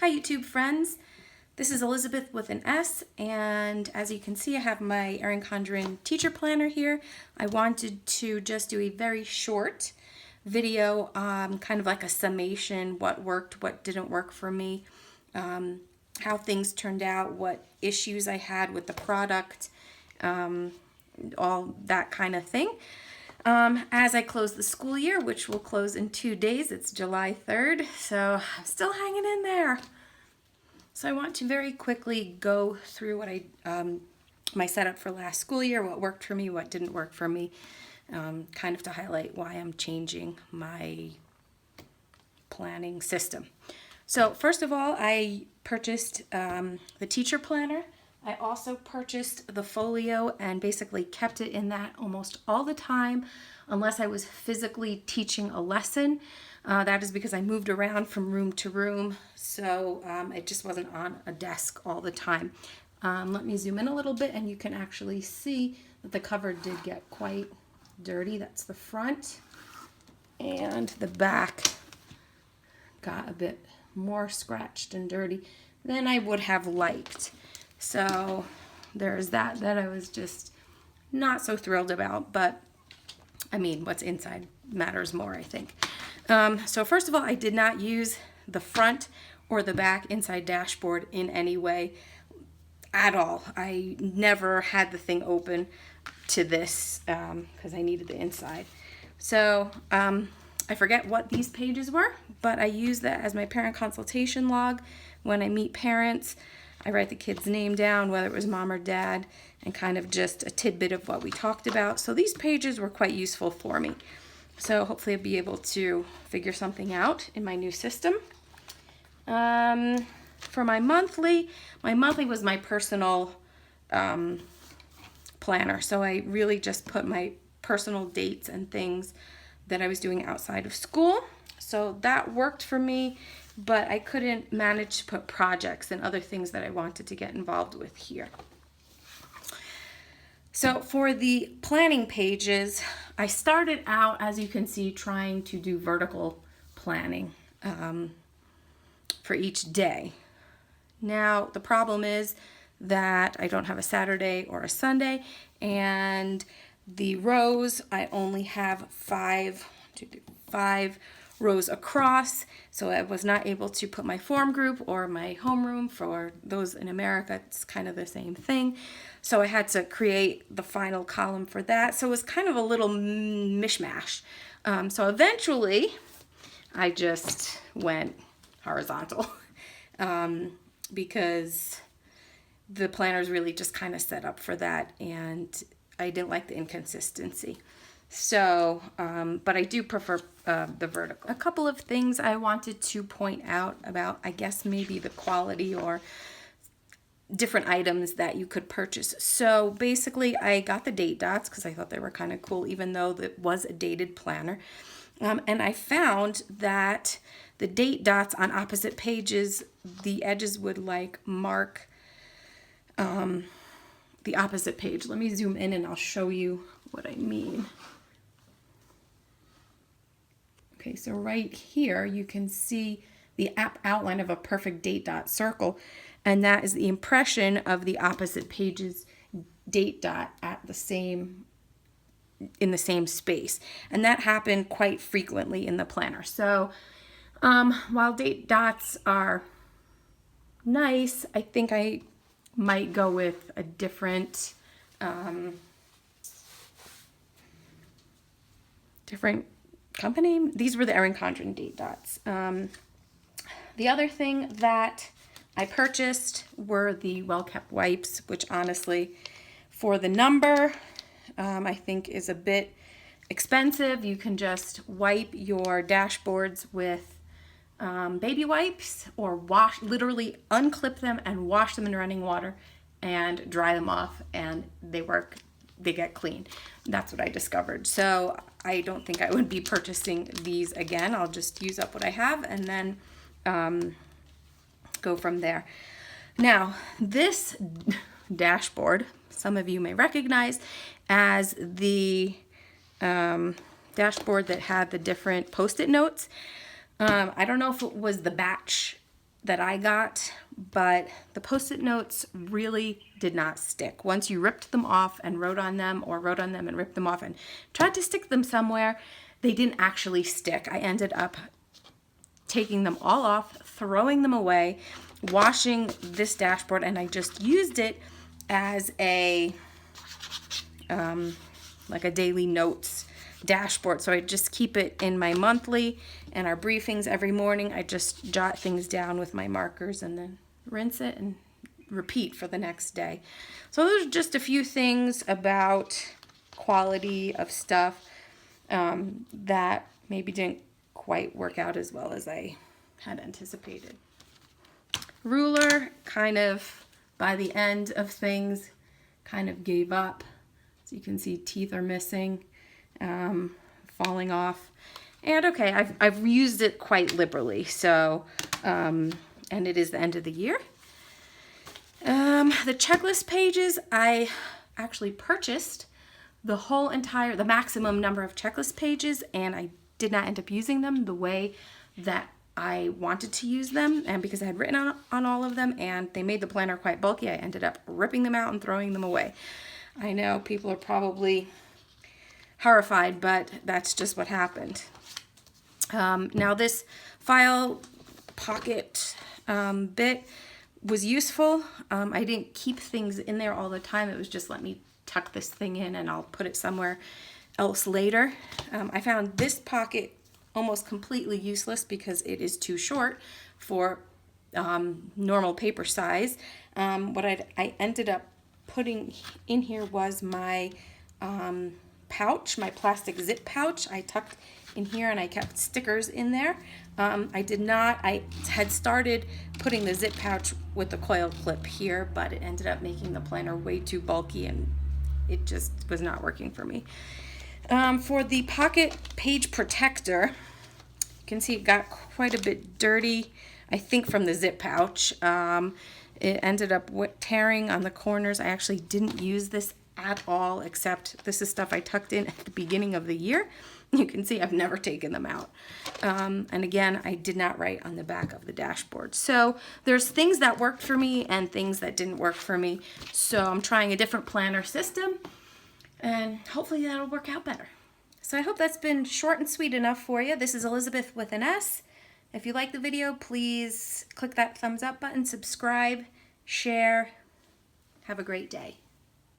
Hi YouTube friends, this is Elizabeth with an S, and as you can see I have my Erin Condren teacher planner here. I wanted to just do a very short video, kind of like a summation, what worked, what didn't work for me, how things turned out, what issues I had with the product, all that kind of thing. As I close the school year, which will close in 2 days, it's July 3rd, so I'm still hanging in there. So I want to very quickly go through what my setup for last school year, what worked for me, what didn't work for me, kind of to highlight why I'm changing my planning system. So first of all, I purchased the teacher planner. I also purchased the folio and basically kept it in that almost all the time unless I was physically teaching a lesson. That is because I moved around from room to room, so it just wasn't on a desk all the time. Let me zoom in a little bit and you can actually see that the cover did get quite dirty. That's the front, and the back got a bit more scratched and dirty than I would have liked. So there's that I was just not so thrilled about, but I mean, what's inside matters more, I think. So first of all, I did not use the front or the back inside dashboard in any way at all. I never had the thing open to this because I needed the inside. So I forget what these pages were, but I use that as my parent consultation log. When I meet parents, I write the kid's name down, whether it was mom or dad, and kind of just a tidbit of what we talked about. So these pages were quite useful for me. So hopefully I'll be able to figure something out in my new system. For my monthly was my personal planner. So I really just put my personal dates and things that I was doing outside of school. So that worked for me, but I couldn't manage to put projects and other things that I wanted to get involved with here. So for the planning pages, I started out, as you can see, trying to do vertical planning for each day. Now, the problem is that I don't have a Saturday or a Sunday, and the rows, I only have five rows across, so I was not able to put my form group or my homeroom. For those in America, it's kind of the same thing. So I had to create the final column for that. So it was kind of a little mishmash. So eventually, I just went horizontal because the planner is really just kind of set up for that, and I didn't like the inconsistency. So, but I do prefer the vertical. A couple of things I wanted to point out about, I guess, maybe the quality or different items that you could purchase. So basically, I got the date dots because I thought they were kind of cool, even though it was a dated planner. And I found that the date dots on opposite pages, the edges would like mark the opposite page. Let me zoom in and I'll show you what I mean. Okay, so right here you can see the outline of a perfect date dot circle, and that is the impression of the opposite page's date dot at in the same space. And that happened quite frequently in the planner. So while date dots are nice, I think I might go with a different company. These were the Erin Condren date dots. The other thing that I purchased were the well-kept wipes, which honestly, for the number, I think is a bit expensive. You can just wipe your dashboards with baby wipes, or literally unclip them and wash them in running water and dry them off, and they work. They get clean. That's what I discovered. So I don't think I would be purchasing these again. I'll just use up what I have and then go from there. Now, this dashboard, some of you may recognize as the dashboard that had the different Post-it notes. I don't know if it was the batch that I got, but the Post-it notes really did not stick. Once you ripped them off and wrote on them, or wrote on them and ripped them off and tried to stick them somewhere, they didn't actually stick. I ended up taking them all off, throwing them away, washing this dashboard, and I just used it as a like a daily notes dashboard. So I just keep it in my monthly and our briefings every morning. I just jot things down with my markers and then rinse it and repeat for the next day. So those are just a few things about quality of stuff that maybe didn't quite work out as well as I had anticipated. Ruler, kind of by the end of things, kind of gave up. So you can see teeth are missing, falling off. And okay, I've used it quite liberally. So, and it is the end of the year. The checklist pages, I actually purchased the maximum number of checklist pages, and I did not end up using them the way that I wanted to use them, and because I had written on all of them and they made the planner quite bulky, I ended up ripping them out and throwing them away. I know people are probably horrified, but that's just what happened. Now this file pocket bit was useful. I didn't keep things in there all the time. It was just, let me tuck this thing in and I'll put it somewhere else later. I found this pocket almost completely useless because it is too short for normal paper size. What I ended up putting in here was my pouch, my plastic zip pouch. I tucked in here and I kept stickers in there. I had started putting the zip pouch with the coil clip here, but it ended up making the planner way too bulky and it just was not working for me. For the pocket page protector, you can see it got quite a bit dirty, I think from the zip pouch. It ended up tearing on the corners. I actually didn't use this at all, except this is stuff I tucked in at the beginning of the year. You can see I've never taken them out. And again, I did not write on the back of the dashboard. So there's things that worked for me and things that didn't work for me. So I'm trying a different planner system, and hopefully that'll work out better. So I hope that's been short and sweet enough for you. This is Elizabeth with an S. If you like the video, please click that thumbs up button, subscribe, share. Have a great day.